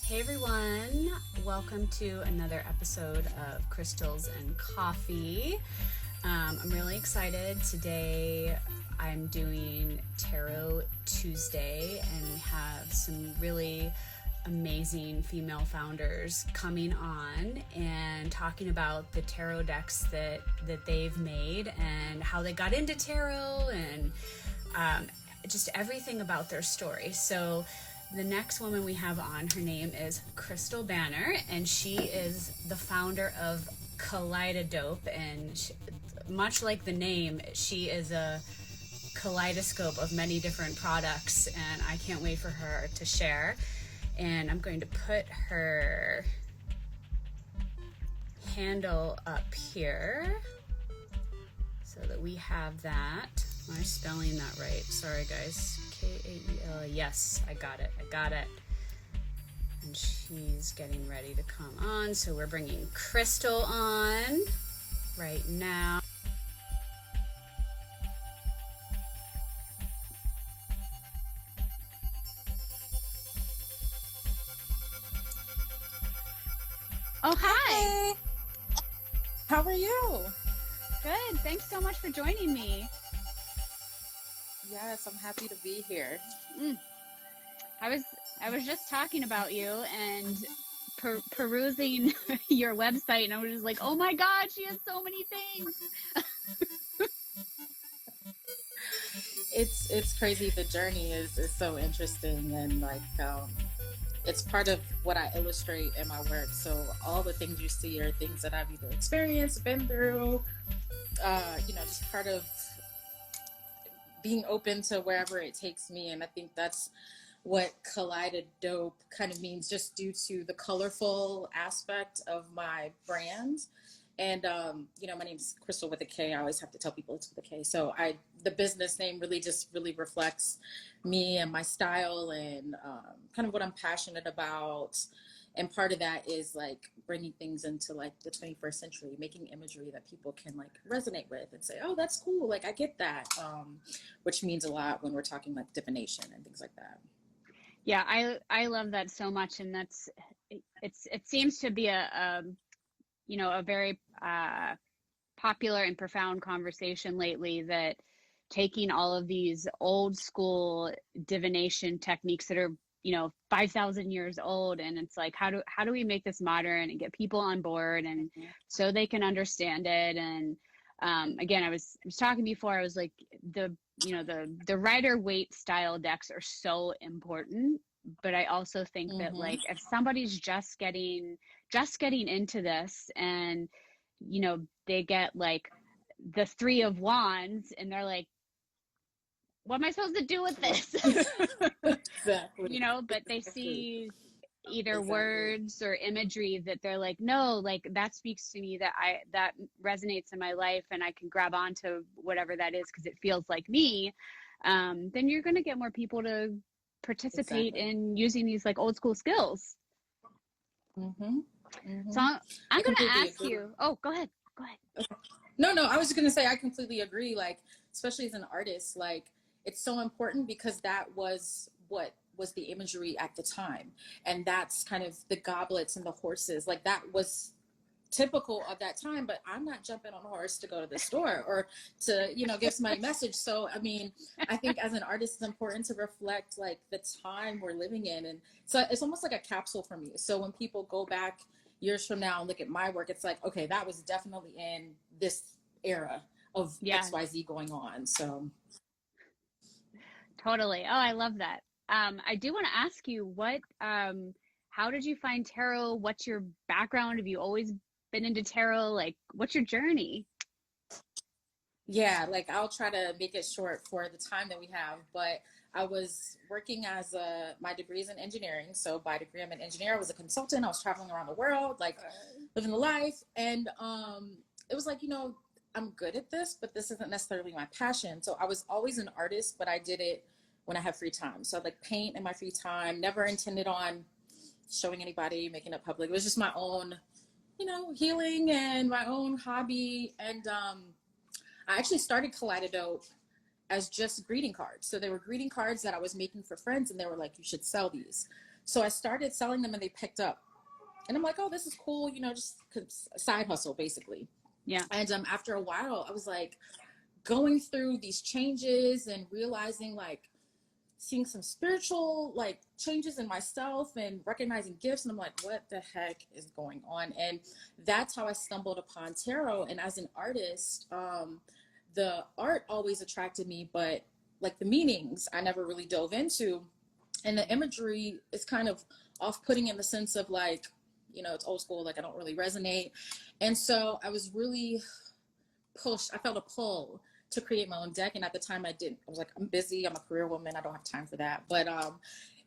Hey everyone, welcome to another episode of Crystals and Coffee. I'm really excited. Today I'm doing Tarot Tuesday and we have some really amazing female founders coming on and talking about the tarot decks that they've made and how they got into tarot and just everything about their story. So the next woman we have on, her name is 𝗿𝗏𝗃𝗲, and she is the founder of Kaleidadope, and much like the name, she is a kaleidoscope of many different products, and I can't wait for her to share. And I'm going to put her handle up here so that we have that. Am I spelling that right? Sorry guys. K-A-E-L. Yes, I got it. And she's getting ready to come on. So we're bringing Crystal on right now. Oh, hi. Hey. How are you? Good. Thanks so much for joining me. Yes, I'm happy to be here. I was just talking about you and perusing your website, and I was just like, oh my God, she has so many things. It's crazy. The journey is so interesting, and like it's part of what I illustrate in my work. So all the things you see are things that I've either experienced, been through, just part of being open to wherever it takes me. And I think that's what Kaleidadope kind of means, just due to the colorful aspect of my brand. And, my name's Crystal with a K. I always have to tell people it's with a K. So the business name really reflects me and my style and kind of what I'm passionate about. And part of that is like bringing things into like the 21st century, making imagery that people can like resonate with and say, oh, that's cool. Like I get that, which means a lot when we're talking like divination and things like that. Yeah, I love that so much. And it seems to be a very popular and profound conversation lately, that taking all of these old school divination techniques that are 5,000 years old, and it's like, how do we make this modern and get people on board and so they can understand it. And again, I was talking before, I was like, the Rider-Waite style decks are so important, but I also think that like if somebody's just getting into this and they get like the 3 of Wands and they're like, what am I supposed to do with this? Exactly. But they see either words or imagery that they're like, no, like that speaks to me, that resonates in my life and I can grab onto whatever that is because it feels like me. Then you're going to get more people to participate in using these like old school skills. So I'm going to ask you. Oh, go ahead. Okay. No, I was just going to say, I completely agree. Like, especially as an artist, like it's so important because that was what was the imagery at the time. And that's kind of the goblets and the horses. Like that was typical of that time, but I'm not jumping on a horse to go to the store or to, give somebody a message. So, I mean, I think as an artist, it's important to reflect like the time we're living in. And so it's almost like a capsule for me. So when people go back years from now and look at my work, it's like, okay, that was definitely in this era of XYZ going on. So totally. Oh, I love that. I do want to ask you how did you find tarot? What's your background? Have you always been into tarot? Like, what's your journey? Yeah, like I'll try to make it short for the time that we have, but I was working as my degree is in engineering. So by degree, I'm an engineer. I was a consultant. I was traveling around the world, like living the life. And it was like, I'm good at this, but this isn't necessarily my passion. So I was always an artist, but I did it when I have free time. So I'd like paint in my free time, never intended on showing anybody, making it public. It was just my own, healing and my own hobby. And I actually started Kaleidadope as just greeting cards. So they were greeting cards that I was making for friends, and they were like, you should sell these. So I started selling them and they picked up. And I'm like, oh, this is cool, you know, just side hustle basically. Yeah. And after a while, I was like going through these changes and realizing, like, seeing some spiritual like changes in myself and recognizing gifts. And I'm like, what the heck is going on? And that's how I stumbled upon tarot. And as an artist, the art always attracted me, but like the meanings I never really dove into. And the imagery is kind of off-putting in the sense of like, you know, it's old school, like I don't really resonate. And so I was really pushed, I felt a pull to create my own deck. And at the time I didn't, I was like, I'm busy, I'm a career woman, I don't have time for that. But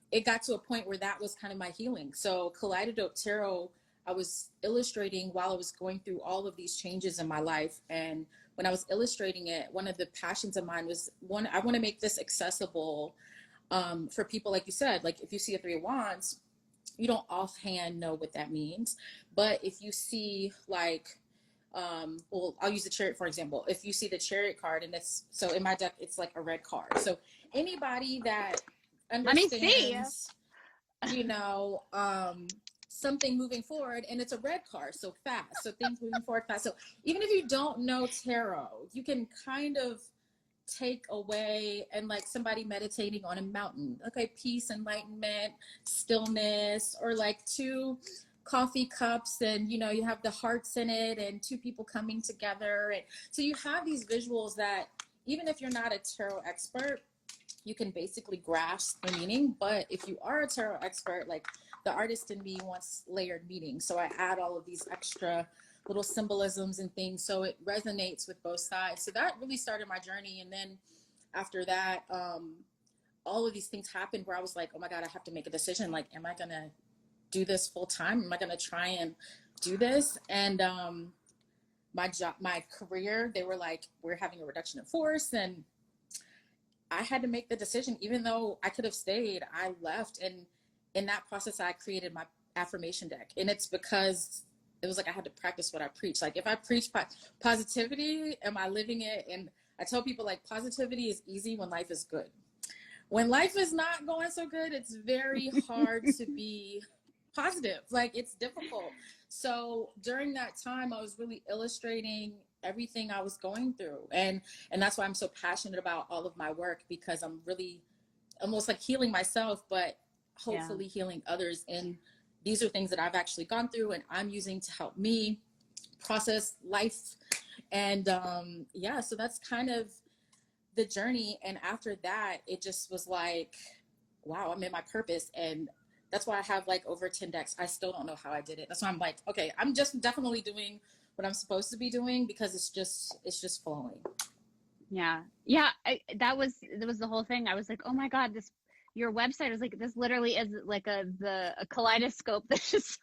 it got to a point where that was kind of my healing. So Kaleidadope Tarot, I was illustrating while I was going through all of these changes in my life. And when I was illustrating it, one of the passions of mine was, one, I want to make this accessible for people, like you said, like if you see a Three of Wands, you don't offhand know what that means. But if you see like, well, I'll use the Chariot, for example. If you see the Chariot card, and it's, so in my deck, it's like a red card. So anybody that understands, you know, something moving forward, and it's a red card, so fast. So things moving forward fast. So even if you don't know tarot, you can kind of take away, and like somebody meditating on a mountain, okay, peace, enlightenment, stillness, or like two coffee cups, and you know, you have the hearts in it, and two people coming together. And so you have these visuals that even if you're not a tarot expert, you can basically grasp the meaning. But if you are a tarot expert, like the artist in me wants layered meaning, so I add all of these extra little symbolisms and things, so it resonates with both sides. So that really started my journey. And then after that, all of these things happened where I was like, oh my God, I have to make a decision. Like, am I gonna do this full time? Am I gonna try and do this? And my job, my career, they were like, we're having a reduction in force. And I had to make the decision. Even though I could have stayed, I left. And in that process, I created my affirmation deck. And it's because it was like I had to practice what I preach. Like if I preach positivity, am I living it? And I tell people, like, positivity is easy when life is good. When life is not going so good, it's very hard to be positive. Like, it's difficult. So during that time, I was really illustrating everything I was going through. And that's why I'm so passionate about all of my work, because I'm really almost like healing myself, but hopefully healing others. And these are things that I've actually gone through and I'm using to help me process life. And yeah, so that's kind of the journey. And after that, it just was like, wow, I'm in my purpose. And that's why I have like over 10 decks. I still don't know how I did it. That's why I'm like, okay, I'm just definitely doing what I'm supposed to be doing, because it's just flowing. Yeah. That was the whole thing. I was like, oh my God, your website is like, this literally is like a kaleidoscope. There's just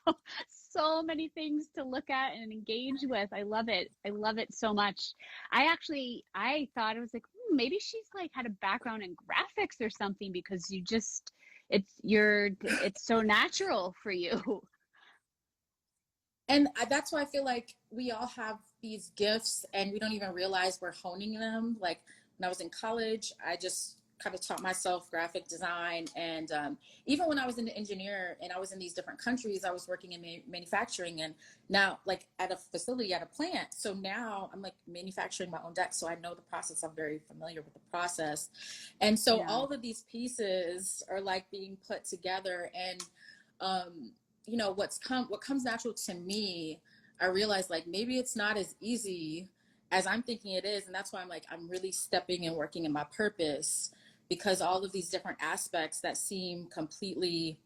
so many things to look at and engage with. I love it. I love it so much. I thought it was like, maybe she's like had a background in graphics or something, because it's so natural for you. And that's why I feel like we all have these gifts and we don't even realize we're honing them. Like when I was in college, I just kind of taught myself graphic design. And even when I was an engineer and I was in these different countries, I was working in manufacturing, and now like at a facility, at a plant. So now I'm like manufacturing my own deck. So I know the process. I'm very familiar with the process. And so all of these pieces are like being put together. And you know, what comes natural to me, I realize like maybe it's not as easy as I'm thinking it is. And that's why I'm like, I'm really stepping and working in my purpose, because all of these different aspects that seem completely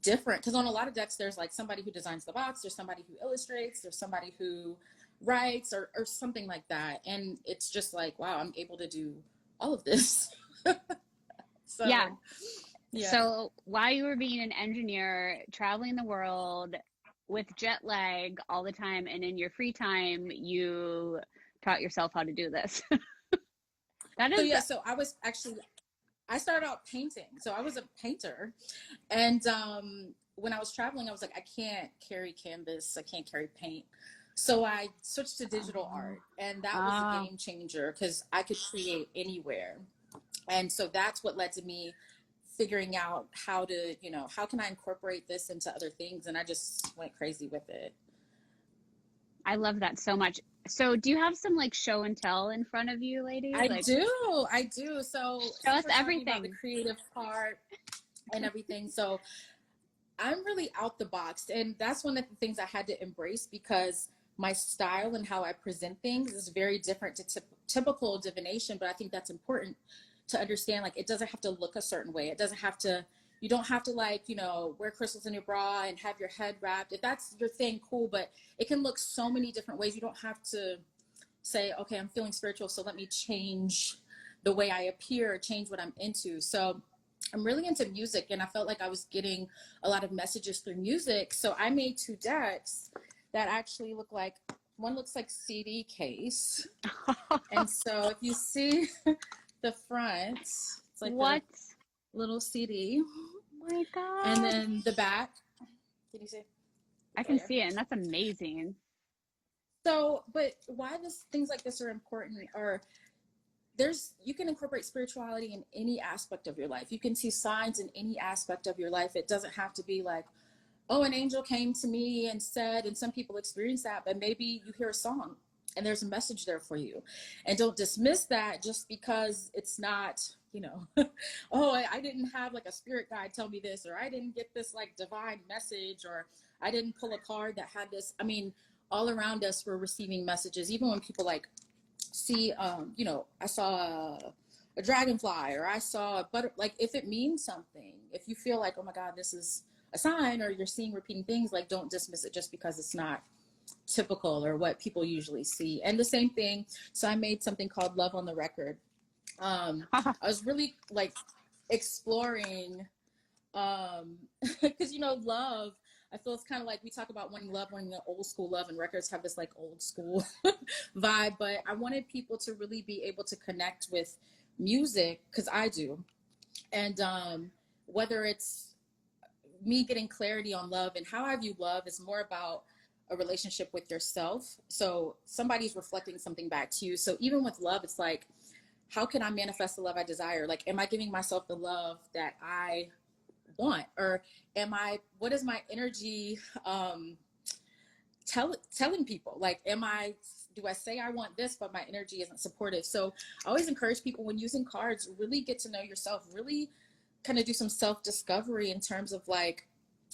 different, because on a lot of decks, there's like somebody who designs the box, there's somebody who illustrates, there's somebody who writes or something like that. And it's just like, wow, I'm able to do all of this. So, yeah. So while you were being an engineer, traveling the world with jet lag all the time, and in your free time, you taught yourself how to do this. So I started out painting. So I was a painter. And when I was traveling, I was like, I can't carry canvas, I can't carry paint. So I switched to digital art. And that was a game changer, because I could create anywhere. And so that's what led to me figuring out how to, you know, how can I incorporate this into other things? And I just went crazy with it. I love that so much. So do you have some like show and tell in front of you, lady? I Like, do. So show us since we're talking about everything. the creative part and everything, so I'm really out the box. And that's one of the things I had to embrace, because my style and how I present things is very different to typical divination. But I think that's important to understand. Like, it doesn't have to look a certain way. It doesn't have to, you don't have to, like, you know, wear crystals in your bra and have your head wrapped. If that's your thing, cool. But it can look so many different ways. You don't have to say, okay, I'm feeling spiritual, so let me change the way I appear, change what I'm into. So I'm really into music, and I felt like I was getting a lot of messages through music. So I made 2 decks that actually look like, one looks like CD case. And so if you see the front, it's like What? a little CD. Oh my God. And then the back, can you see? I can see it, and that's amazing. So, but why things like this are important are, you can incorporate spirituality in any aspect of your life. You can see signs in any aspect of your life. It doesn't have to be like, oh, an angel came to me and said, and some people experience that, but maybe you hear a song and there's a message there for you. And don't dismiss that just because it's not, you know, oh, I didn't have like a spirit guide tell me this, or I didn't get this like divine message, or I didn't pull a card that had this. I mean, all around us, we're receiving messages. Even when people like see, you know, I saw a dragonfly, or I saw a butterfly, like, if it means something, if you feel like, oh my God, this is a sign, or you're seeing repeating things, like, don't dismiss it just because it's not typical or what people usually see. And the same thing. So I made something called Love on the Record. I was really like exploring, because, you know, love, I feel it's kind of like, we talk about wanting the old school love, and records have this like old school vibe, but I wanted people to really be able to connect with music, because I do. And whether it's me getting clarity on love, and how I view love is more about a relationship with yourself. So somebody's reflecting something back to you. So even with love, it's like, how can I manifest the love I desire? Like, am I giving myself the love that I want, or what is my energy telling people? Like, do I say I want this, but my energy isn't supportive? So I always encourage people, when using cards, really get to know yourself, really kind of do some self-discovery in terms of like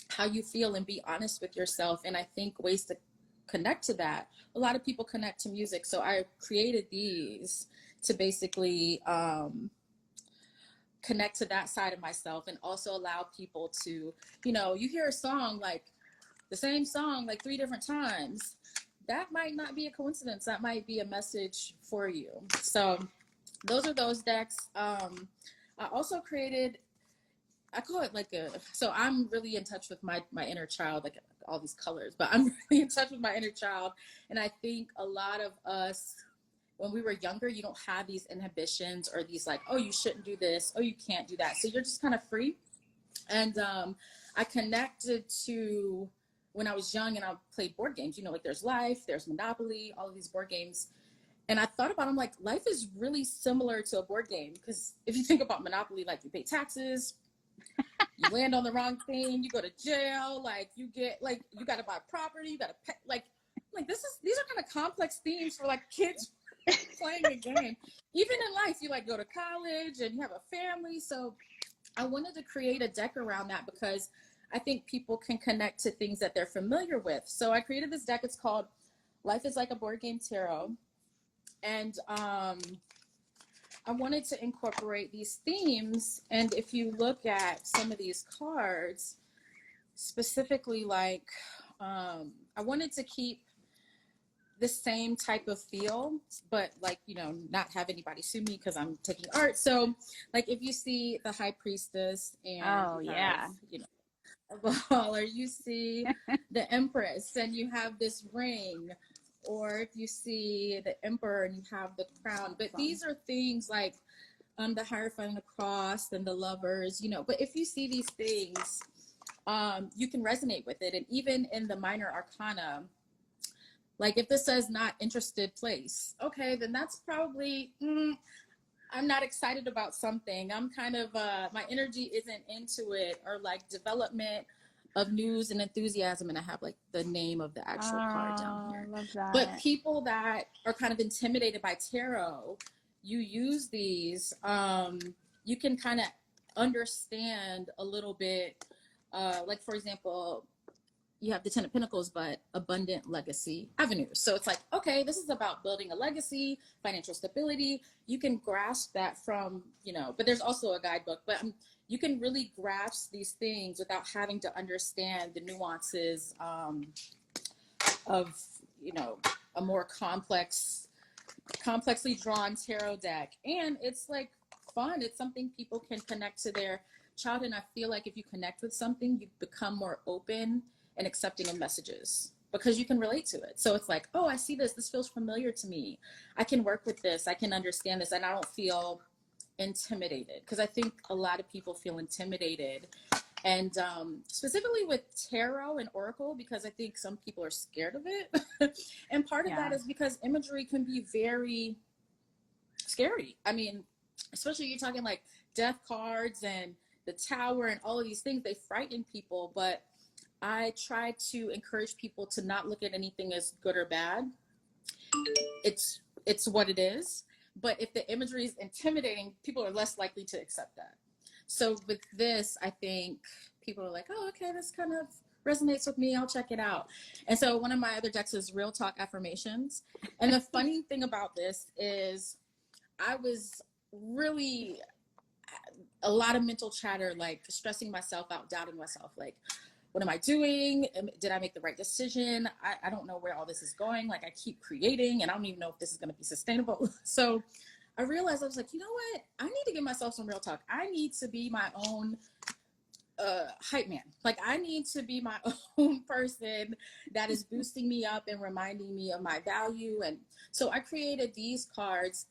how you feel, and be honest with yourself. And I think ways to connect to that, a lot of people connect to music. So I created these to basically connect to that side of myself, and also allow people to, you know, you hear a song, like the same song like 3 different times, that might not be a coincidence. That might be a message for you. So those are those decks. I also created, I call it like so I'm really in touch with my inner child, like all these colors, but I'm really in touch with my inner child. And I think a lot of us, when we were younger, you don't have these inhibitions, or these like, oh, you shouldn't do this, oh, you can't do that. So you're just kind of free. And I connected to when I was young, and I played board games, you know, like there's Life, there's Monopoly, all of these board games. And I thought about, I'm like, life is really similar to a board game, because if you think about Monopoly, like, you pay taxes, you land on the wrong thing, you go to jail, like, you get, like, you got to buy property, you got to pay, like these are kind of complex themes for like kids playing a game. Even in life, you like go to college and you have a family. So I wanted to create a deck around that, because I think people can connect to things that they're familiar with. So I created this deck. It's called Life is Like a Board Game Tarot. And I wanted to incorporate these themes. And if you look at some of these cards, specifically, like, I wanted to keep the same type of feel, but like, you know, not have anybody sue me because I'm taking art. So like, if you see the High Priestess, and you know, a ball, or you see the Empress and you have this ring, or if you see the Emperor and you have the crown. But these are things like the Hierophant and the Cross and the Lovers, you know. But if you see these things, you can resonate with it. And even in the minor arcana, like if this says not interested place, okay, then that's probably, I'm not excited about something. I'm kind of my energy isn't into it, or like development of news and enthusiasm, and I have like the name of the actual card down Oh, I here. love But that. people that are kind of intimidated by tarot, you use these, you can kind of understand a little bit, like for example, you have the Ten of Pentacles, but abundant legacy avenues. So it's like, okay, this is about building a legacy, financial stability. You can grasp that from, you know, but there's also a guidebook, but you can really grasp these things without having to understand the nuances of, you know, a more complexly drawn tarot deck. And it's like fun. It's something people can connect to their child. And I feel like if you connect with something, you become more open and accepting of messages because you can relate to it. So it's like, oh, I see this. This feels familiar to me. I can work with this. I can understand this. And I don't feel intimidated, because I think a lot of people feel intimidated. And specifically with tarot and oracle, because I think some people are scared of it. And part of that is because imagery can be very scary. I mean, especially you're talking like death cards and the tower and all of these things, they frighten people. But I try to encourage people to not look at anything as good or bad. It's what it is. But if the imagery is intimidating, people are less likely to accept that. So with this, I think people are like, oh, okay, this kind of resonates with me. I'll check it out. And so one of my other decks is Real Talk Affirmations. And the funny thing about this is I was really a lot of mental chatter, like stressing myself out, doubting myself, like, what am I doing? Did I make the right decision? I don't know where all this is going. Like I keep creating and I don't even know if this is going to be sustainable. So I realized, I was like, you know what? I need to give myself some real talk. I need to be my own hype man. Like I need to be my own person that is boosting me up and reminding me of my value. And so I created these cards.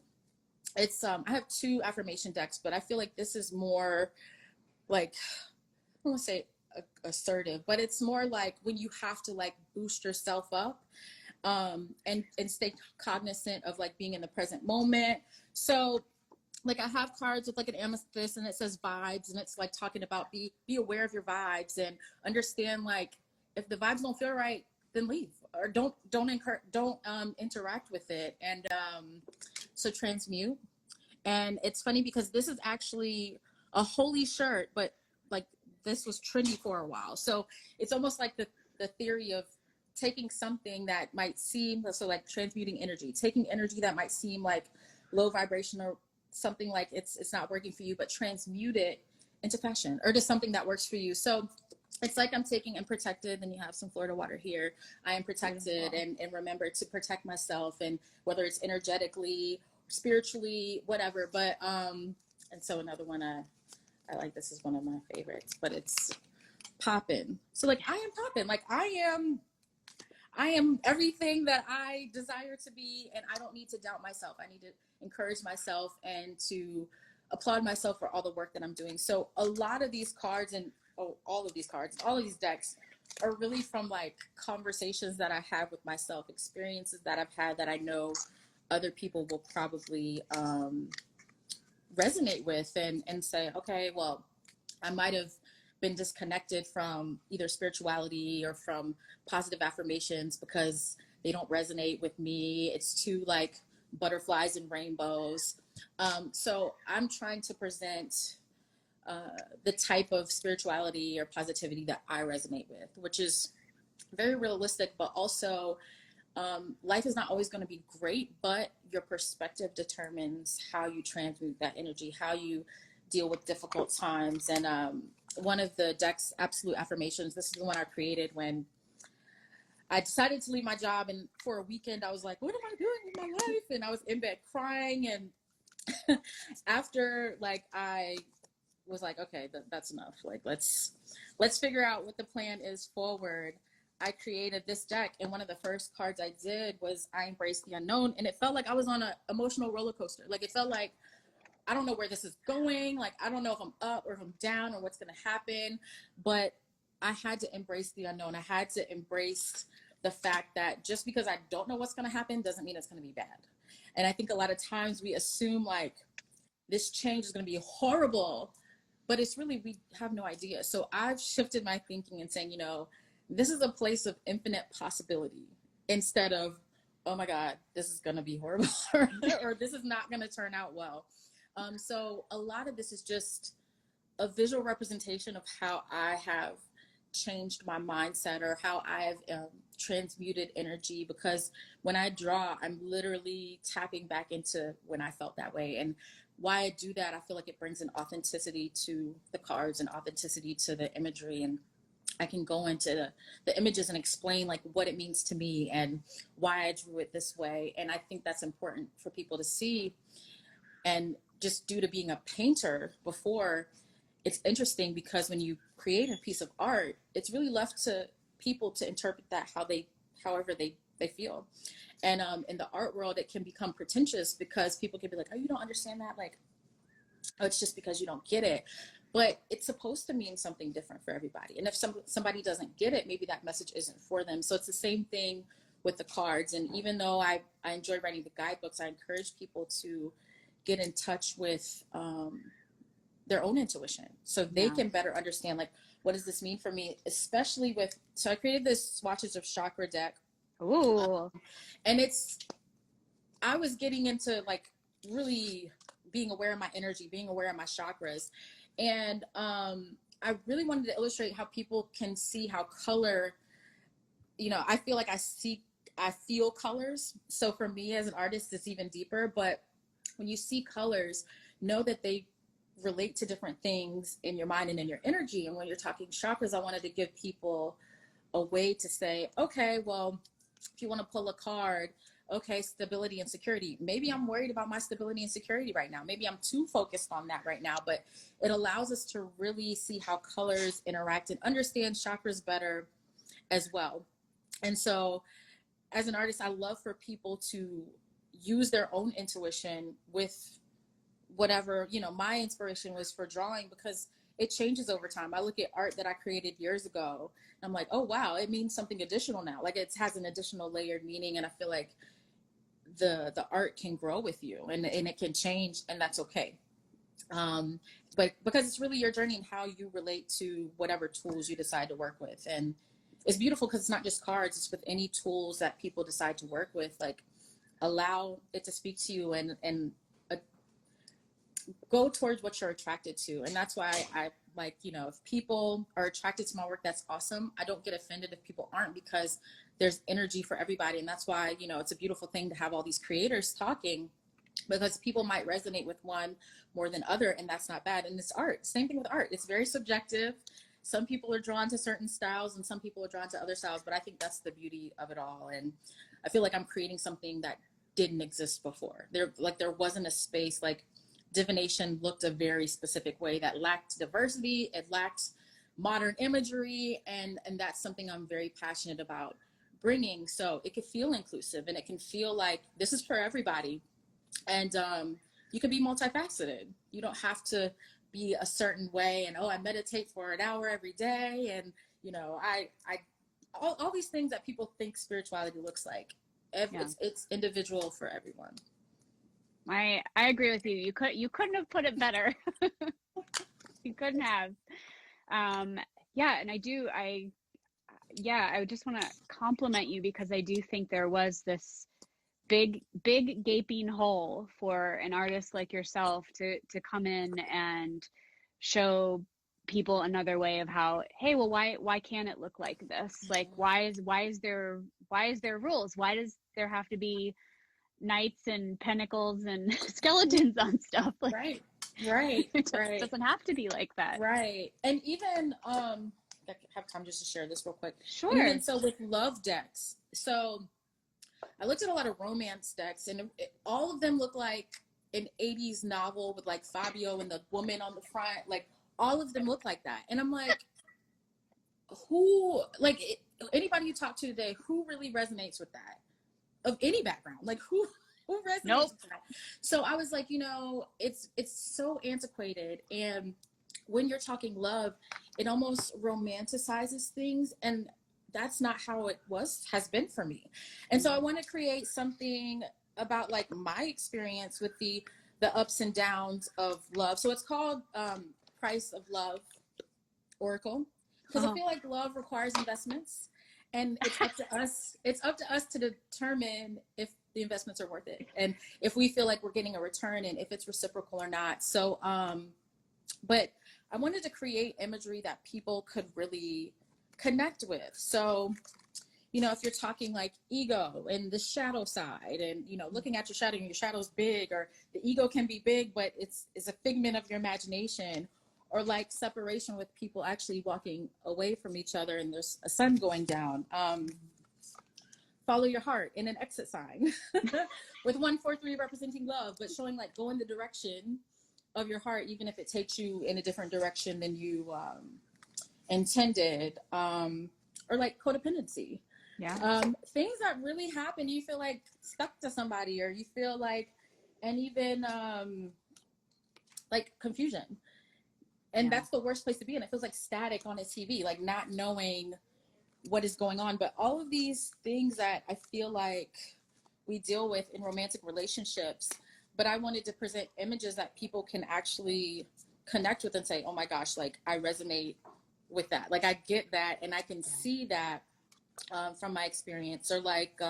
It's I have 2 affirmation decks, but I feel like this is more like, I don't want to say assertive, but it's more like when you have to like boost yourself up and stay cognizant of like being in the present moment. So like I have cards with like an amethyst and it says vibes, and it's like talking about be aware of your vibes and understand, like if the vibes don't feel right, then leave, or don't interact with it. And so transmute. And it's funny because this is actually a holy shirt, but like this was trendy for a while. So it's almost like the theory of taking something that might seem, so like transmuting energy, taking energy that might seem like low vibration or something like it's not working for you, but transmute it into fashion or to something that works for you. So it's like I'm taking and protected, and you have some Florida water here. I am protected and remember to protect myself, and whether it's energetically, spiritually, whatever. But and so another one I like, this is one of my favorites, but it's poppin'. So like I am poppin', like I am everything that I desire to be, and I don't need to doubt myself. I need to encourage myself and to applaud myself for all the work that I'm doing. So a lot of these cards and all of these decks are really from like conversations that I have with myself, experiences that I've had that I know other people will probably resonate with and say, okay, well, I might have been disconnected from either spirituality or from positive affirmations because they don't resonate with me. It's too like butterflies and rainbows. So I'm trying to present the type of spirituality or positivity that I resonate with, which is very realistic, but also life is not always going to be great, but your perspective determines how you transmute that energy, how you deal with difficult times. And one of the deck's absolute affirmations, this is the one I created when I decided to leave my job, and for a weekend I was like, what am I doing with my life? And I was in bed crying, and after like I was like, okay, that's enough. Like let's figure out what the plan is forward. I created this deck, and one of the first cards I did was I Embrace the Unknown, and it felt like I was on an emotional roller coaster. Like it felt like I don't know where this is going. Like I don't know if I'm up or if I'm down or what's going to happen, but I had to embrace the unknown. I had to embrace the fact that just because I don't know what's going to happen doesn't mean it's going to be bad. And I think a lot of times we assume like this change is going to be horrible, but it's really, we have no idea. So I've shifted my thinking and saying, you know, this is a place of infinite possibility instead of, oh my God, this is going to be horrible or this is not going to turn out well. So a lot of this is just a visual representation of how I have changed my mindset or how I've transmuted energy, because when I draw, I'm literally tapping back into when I felt that way. And why I do that, I feel like it brings an authenticity to the cards and authenticity to the imagery. And I can go into the images and explain like what it means to me and why I drew it this way. And I think that's important for people to see. And just due to being a painter before, it's interesting because when you create a piece of art, it's really left to people to interpret that however they feel. And in the art world, it can become pretentious because people can be like, oh, you don't understand that? Like, oh, it's just because you don't get it. But it's supposed to mean something different for everybody. And if somebody doesn't get it, maybe that message isn't for them. So it's the same thing with the cards. And even though I enjoy writing the guidebooks, I encourage people to get in touch with their own intuition so they can better understand, like, what does this mean for me? Especially with, so I created this swatches of chakra deck. Ooh. And I was getting into like really being aware of my energy, being aware of my chakras. And I really wanted to illustrate how people can see how color, you know, I feel like I feel colors. So for me as an artist, it's even deeper. But when you see colors, know that they relate to different things in your mind and in your energy. And when you're talking chakras, I wanted to give people a way to say, okay, well, if you want to pull a card, okay, stability and security. Maybe I'm worried about my stability and security right now. Maybe I'm too focused on that right now, but it allows us to really see how colors interact and understand chakras better as well. And so as an artist, I love for people to use their own intuition with whatever, you know, my inspiration was for drawing because it changes over time. I look at art that I created years ago and I'm like, oh, wow, it means something additional now. Like it has an additional layered meaning. And I feel like the art can grow with you and it can change, and that's okay. But because it's really your journey and how you relate to whatever tools you decide to work with. And it's beautiful because it's not just cards, it's with any tools that people decide to work with, like allow it to speak to you and go towards what you're attracted to. And that's why I like, you know, if people are attracted to my work, that's awesome. I don't get offended if people aren't, because there's energy for everybody. And that's why, you know, it's a beautiful thing to have all these creators talking, because people might resonate with one more than other, and that's not bad. And it's art, same thing with art. It's very subjective. Some people are drawn to certain styles and some people are drawn to other styles, but I think that's the beauty of it all. And I feel like I'm creating something that didn't exist before. There wasn't a space, like divination looked a very specific way that lacked diversity. It lacked modern imagery. And that's something I'm very passionate about bringing. So it could feel inclusive and it can feel like this is for everybody. And you can be multifaceted. You don't have to be a certain way and, oh, I meditate for an hour every day. And, you know, all these things that people think spirituality looks like. It's individual for everyone. I agree with you. You couldn't have put it better. You couldn't have. Yeah, and I just want to compliment you, because I do think there was this big gaping hole for an artist like yourself to come in and show people another way of how, hey, well, why can't it look like this? Like, why is there rules? Why does there have to be knights and pentacles and skeletons on stuff? Like, right. It doesn't have to be like that. Right. And even I have time just to share this real quick. Sure. And so with love decks, so I looked at a lot of romance decks, and all of them look like an 80s novel with like Fabio and the woman on the front. Like all of them look like that. And I'm like, anybody you talk to today, who really resonates with that? Of any background, like who resonates with that? So I was like, you know, it's so antiquated. And when you're talking love, it almost romanticizes things. And that's not how it has been for me. And so I want to create something about like my experience with the the ups and downs of love. So it's called Price of Love Oracle, because I feel like love requires investments, and it's up to us. It's up to us to determine if the investments are worth it, and if we feel like we're getting a return, and if it's reciprocal or not. So, but I wanted to create imagery that people could really connect with. So, you know, if you're talking like ego and the shadow side, and, you know, looking at your shadow, and your shadow's big, or the ego can be big, but it's a figment of your imagination. Or like separation, with people actually walking away from each other and there's a sun going down. Follow your heart in an exit sign with 143 representing love, but showing like go in the direction of your heart, even if it takes you in a different direction than you intended. Or like codependency. Yeah. Things that really happen, you feel like stuck to somebody, or you feel like, and even like confusion. And that's the worst place to be. And it feels like static on a TV, like not knowing what is going on. But all of these things that I feel like we deal with in romantic relationships, but I wanted to present images that people can actually connect with and say, oh my gosh, like I resonate with that. Like I get that, and I can see that from my experience. Or like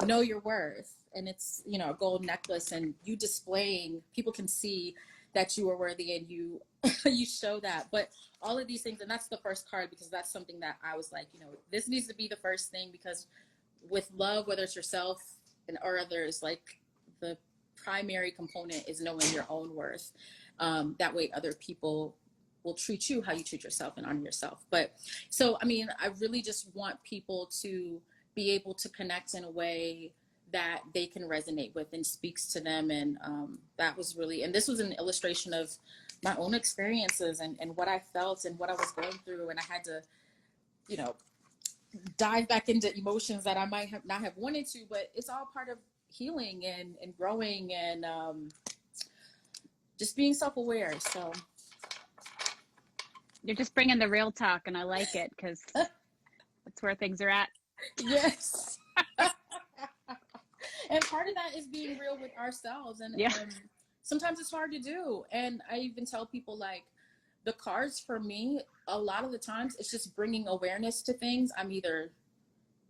know your worth. And it's, you know, a gold necklace, and you displaying, people can see that you are worthy, and you you show that. But all of these things, and that's the first card, because that's something that I was like, you know, this needs to be the first thing, because with love, whether it's yourself or others, like the primary component is knowing your own worth. That way other people will treat you how you treat yourself, and honor yourself. But so, I mean, I really just want people to be able to connect in a way that they can resonate with and speaks to them. And that was really, and this was an illustration of my own experiences, and what I felt and what I was going through. And I had to, you know, dive back into emotions that I might have not have wanted to, but it's all part of healing and growing, and just being self-aware. So You're just bringing the real talk, and I like it, because that's where things are at. Yes. And part of that is being real with ourselves. And sometimes it's hard to do. And I even tell people, like, the cards for me, a lot of the times it's just bringing awareness to things I'm either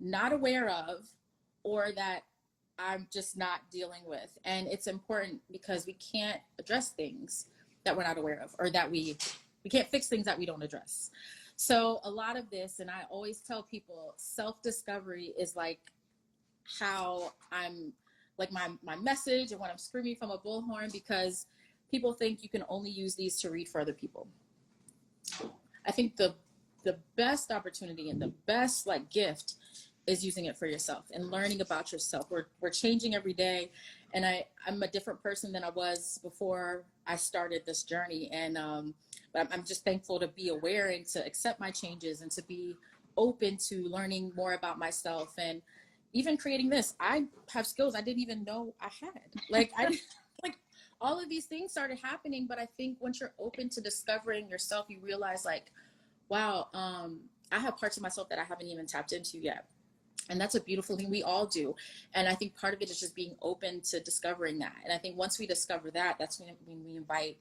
not aware of, or that I'm just not dealing with. And it's important, because we can't address things that we're not aware of, or that we can't fix things that we don't address. So a lot of this, and I always tell people, self-discovery is like how I'm, like my message, and when I'm screaming from a bullhorn, because people think you can only use these to read for other people. I think the best opportunity and the best like gift is using it for yourself and learning about yourself. We're changing every day, and I'm a different person than I was before I started this journey. And but I'm just thankful to be aware and to accept my changes, and to be open to learning more about myself. And even creating this, I have skills I didn't even know I had. Like like all of these things started happening. But I think once you're open to discovering yourself, you realize like, wow, I have parts of myself that I haven't even tapped into yet. And that's a beautiful thing. We all do. And I think part of it is just being open to discovering that. And I think once we discover that, that's when we invite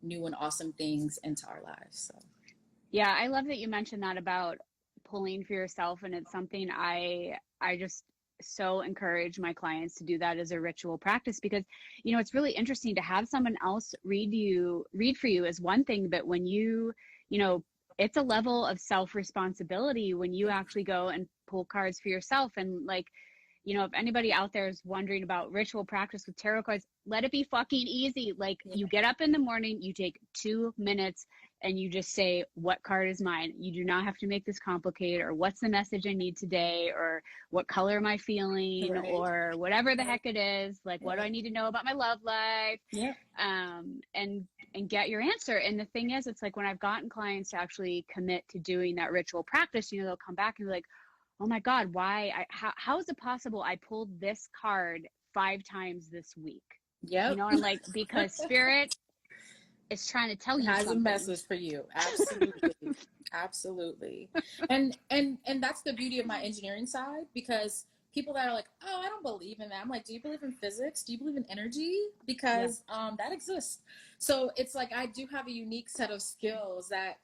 new and awesome things into our lives. So yeah, I love that you mentioned that about pulling for yourself. And it's something I just so encourage my clients to do that as a ritual practice, because, you know, it's really interesting to have someone else read for you is one thing, but when you know, it's a level of self-responsibility when you actually go and pull cards for yourself. And like, you know, if anybody out there is wondering about ritual practice with tarot cards, let it be fucking easy. Like, you get up in the morning, you take 2 minutes, and you just say, what card is mine? You do not have to make this complicated, or what's the message I need today, or what color am I feeling, or whatever the heck it is. Like, what do I need to know about my love life? And get your answer. And the thing is, it's like when I've gotten clients to actually commit to doing that ritual practice, you know, they'll come back and be like, oh my God, why? How is it possible I pulled this card 5 times this week? Yeah. You know, I'm like, because spirit is trying to tell you has something. A message for you. Absolutely. Absolutely. And that's the beauty of my engineering side, because people that are like, oh, I don't believe in that. I'm like, do you believe in physics? Do you believe in energy? Because that exists. So it's like I do have a unique set of skills that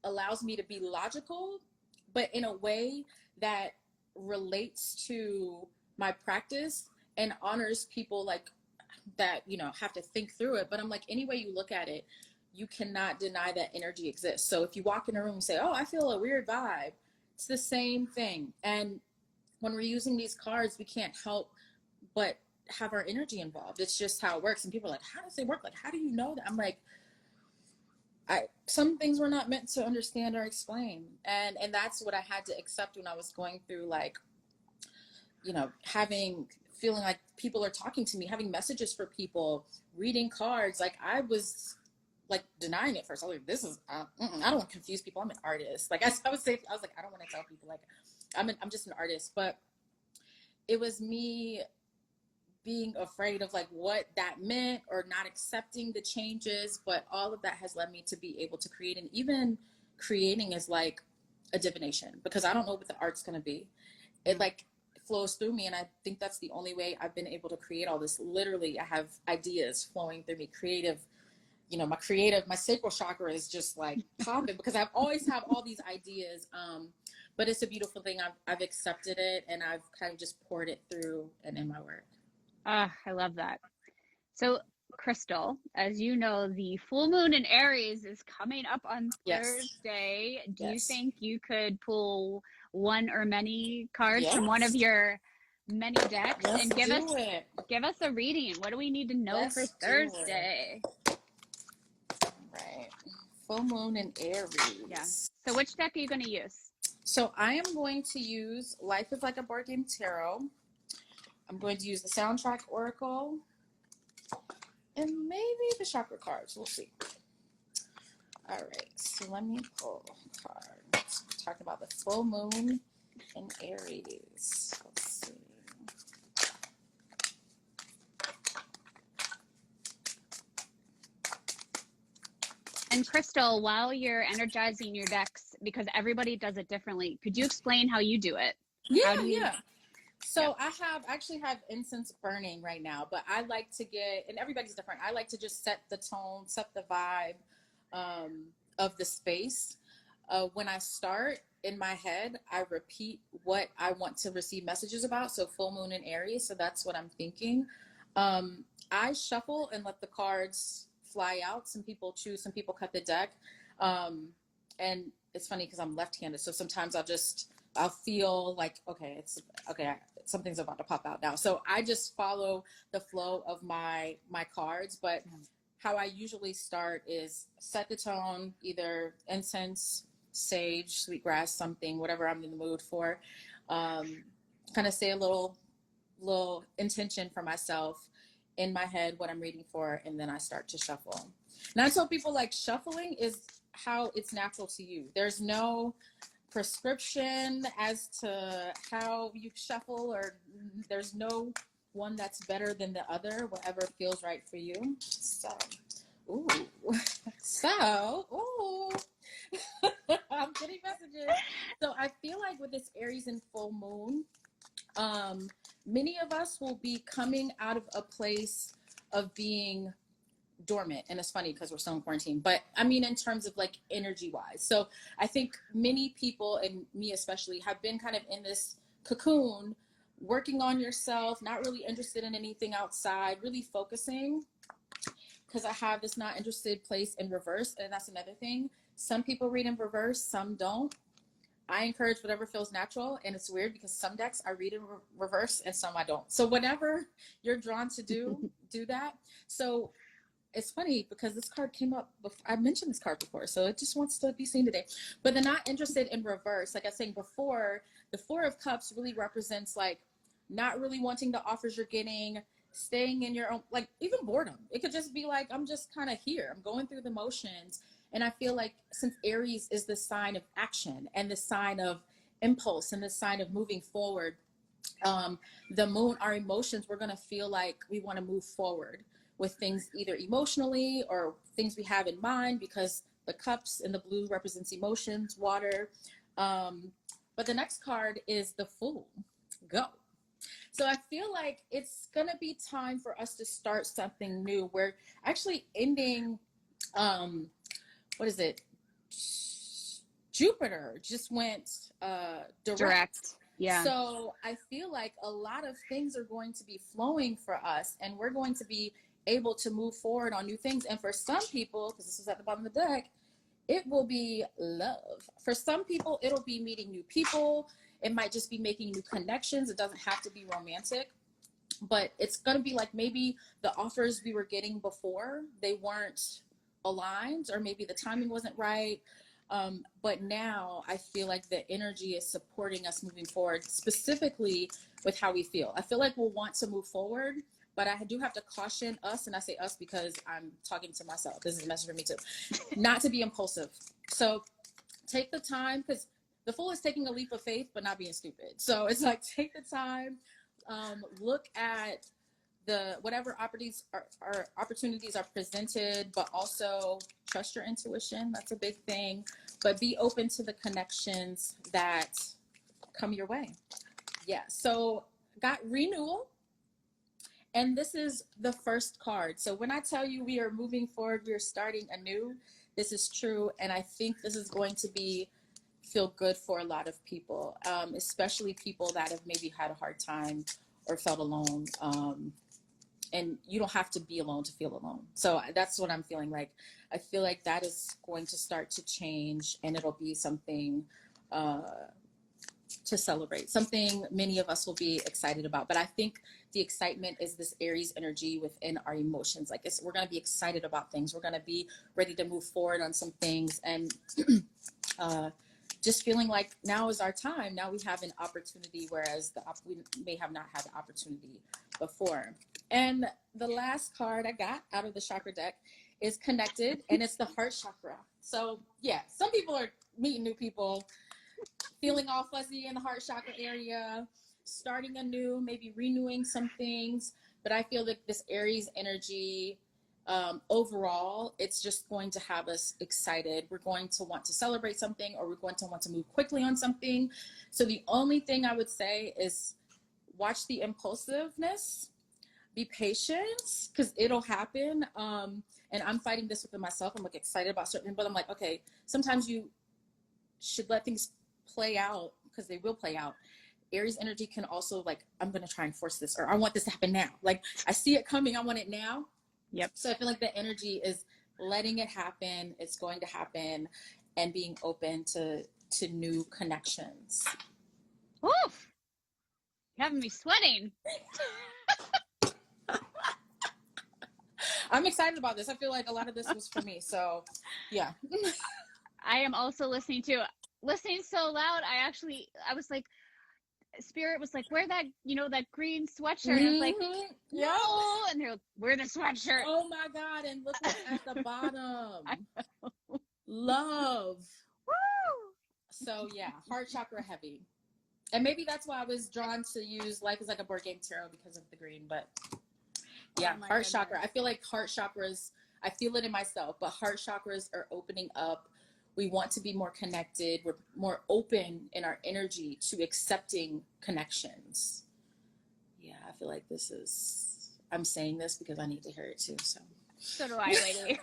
allows me to be logical, but in a way that relates to my practice and honors people like that, you know, have to think through it. But I'm like, any way you look at it, you cannot deny that energy exists. So if you walk in a room and say, oh, I feel a weird vibe, it's the same thing. And when we're using these cards, we can't help but have our energy involved. It's just how it works. And people are like, how does it work? Like, how do you know that? I'm like, some things were not meant to understand or explain. And that's what I had to accept when I was going through, like, you know, feeling like people are talking to me, having messages for people, reading cards. Like, I was like denying it first. I was like, this is, I don't want to confuse people. I'm an artist. Like I would say, I was like, I don't want to tell people like I'm just an artist. But it was me being afraid of like what that meant or not accepting the changes. But all of that has led me to be able to create, and even creating is like a divination, because I don't know what the art's going to be. It like flows through me. And I think that's the only way I've been able to create all this. Literally, I have ideas flowing through me, creative, you know, my sacral chakra is just like popping because I've always have all these ideas. But it's a beautiful thing. I've accepted it, and I've kind of just poured it through and in my work. I love that. So Crystal, as you know, the full moon in Aries is coming up on Thursday. Do you think you could pull one or many cards from one of your many decks and give us a reading? What do we need to know for Thursday? Right. Full moon in Aries. Yeah. So which deck are you going to use? So I am going to use Life is Like a Board Game Tarot. I'm going to use the Soundtrack Oracle. And maybe the chakra cards. We'll see. All right. So let me pull a card. We're talking about the full moon in Aries. Let's see. And Crystal, while you're energizing your decks, because everybody does it differently, could you explain how you do it? Yeah. So I actually have incense burning right now, but I like to and everybody's different. I like to just set the tone, set the vibe of the space. When I start in my head, I repeat what I want to receive messages about. So full moon in Aries. So that's what I'm thinking. I shuffle and let the cards fly out. Some people choose, some people cut the deck. And it's funny because I'm left-handed. So sometimes I'll feel like, okay, something's about to pop out now. So I just follow the flow of my cards. But how I usually start is set the tone, either incense, sage, sweetgrass, something, whatever I'm in the mood for. Kind of say a little intention for myself in my head, what I'm reading for, and then I start to shuffle. And I tell people, like, shuffling is how it's natural to you. There's no prescription as to how you shuffle, or there's no one that's better than the other, whatever feels right for you. So, I'm getting messages. So I feel like with this Aries and full moon, many of us will be coming out of a place of being dormant. And it's funny because we're still in quarantine, but I mean, in terms of like energy wise. So I think many people, and me especially, have been kind of in this cocoon, working on yourself, not really interested in anything outside, really focusing, because I have this not interested place in reverse. And that's another thing. Some people read in reverse, some don't. I encourage whatever feels natural. And it's weird because some decks I read in reverse and some I don't. So whatever you're drawn to do that. So it's funny because this card came up before. I mentioned this card before, so it just wants to be seen today. But they're not interested in reverse. Like I was saying before, the Four of Cups really represents like not really wanting the offers you're getting, staying in your own, like even boredom. It could just be like, I'm just kind of here. I'm going through the motions. And I feel like since Aries is the sign of action and the sign of impulse and the sign of moving forward, the moon, our emotions, we're going to feel like we want to move forward with things, either emotionally or things we have in mind, because the cups and the blue represents emotions, water. But the next card is the Fool. Go. So I feel like it's going to be time for us to start something new. We're actually ending, what is it? Jupiter just went direct. Yeah. So I feel like a lot of things are going to be flowing for us, and we're going to be able to move forward on new things. And for some people, because this is at the bottom of the deck, it will be love. For some people, it'll be meeting new people. It might just be making new connections. It doesn't have to be romantic, but it's going to be like maybe the offers we were getting before, they weren't aligned, or maybe the timing wasn't right. But now I feel like the energy is supporting us moving forward, specifically with how we feel. I feel like we'll want to move forward, but I do have to caution us, and I say us because I'm talking to myself. This is a message for me too, not to be impulsive. So take the time, because the Fool is taking a leap of faith, but not being stupid. So it's like, take the time, look at the whatever opportunities are presented, but also trust your intuition. That's a big thing. But be open to the connections that come your way. Yeah. So got renewal. And this is the first card. So when I tell you we are moving forward, we are starting anew, this is true. And I think this is going to feel good for a lot of people, especially people that have maybe had a hard time or felt alone. And you don't have to be alone to feel alone. So that's what I'm feeling like. I feel like that is going to start to change, and it'll be something to celebrate, something many of us will be excited about. But I think the excitement is this Aries energy within our emotions. Like we're going to be excited about things. We're going to be ready to move forward on some things, and just feeling like now is our time. Now we have an opportunity, whereas we may have not had the opportunity before. And the last card I got out of the chakra deck is connected, and it's the heart chakra. So yeah, some people are meeting new people, feeling all fuzzy in the heart chakra area, starting anew, maybe renewing some things. But I feel like this Aries energy, overall, it's just going to have us excited. We're going to want to celebrate something, or we're going to want to move quickly on something. So the only thing I would say is watch the impulsiveness, be patient, because it'll happen. And I'm fighting this within myself. I'm like excited about certain, but I'm like, okay, sometimes you should let things play out, because they will play out. Aries energy can also like, I'm going to try and force this, or I want this to happen now. Like I see it coming. I want it now. Yep. So I feel like the energy is letting it happen. It's going to happen, and being open to new connections. Oof. You're having me sweating. I'm excited about this. I feel like a lot of this was for me. So yeah. I am also listening so loud. I was like, Spirit was like, wear that, that green sweatshirt. And I was like, no. And they're like, wear the sweatshirt. Oh my God. And look what's at the bottom. Love. Woo! So yeah, heart chakra heavy. And maybe that's why I was drawn to use Life is Like a Board Game Tarot, because of the green. But yeah, heart chakra. I feel like heart chakras, I feel it in myself, but heart chakras are opening up. We want to be more connected. We're more open in our energy to accepting connections. Yeah, I feel like I'm saying this because I need to hear it too. So do I, lady.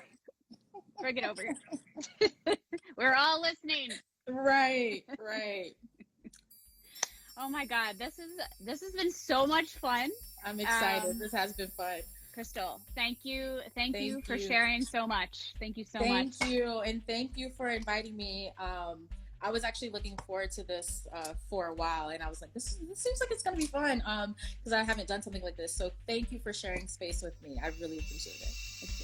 Bring it over here. We're all listening. Right. Oh my God, this has been so much fun. I'm excited. This has been fun. Crystal, thank you for sharing so much. Thank you so much. Thank you, and thank you for inviting me. I was actually looking forward to this for a while, and I was like, this seems like it's going to be fun, because I haven't done something like this. So thank you for sharing space with me. I really appreciate it.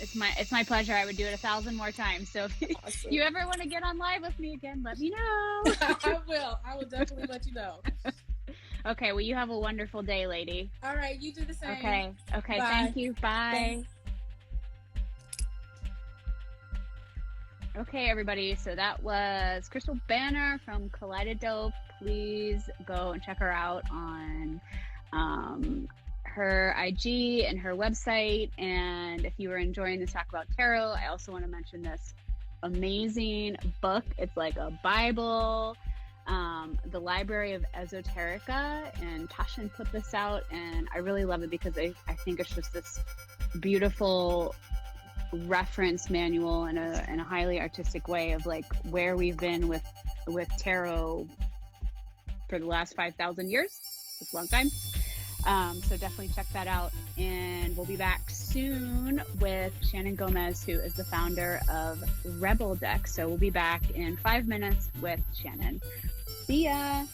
It's my pleasure. I would do it 1,000 more times. So if Awesome. you ever want to get on live with me again, let me know. I will definitely let you know. Okay, well, you have a wonderful day, lady. All right, you do the same. Okay, Bye. thank you. Bye. Thanks. Okay, everybody, so that was Crystal Banner from Kaleidadope. Please go and check her out on her IG and her website. And if you are enjoying this talk about tarot, I also want to mention this amazing book. It's like a Bible the Library of Esoterica, and Tashin put this out, and I really love it because I think it's just this beautiful reference manual in a highly artistic way of like where we've been with tarot for the last 5,000 years. It's a long time. So definitely check that out. And we'll be back soon with Shannon Gomez, who is the founder of Rebel Deck. So we'll be back in 5 minutes with Shannon. See ya.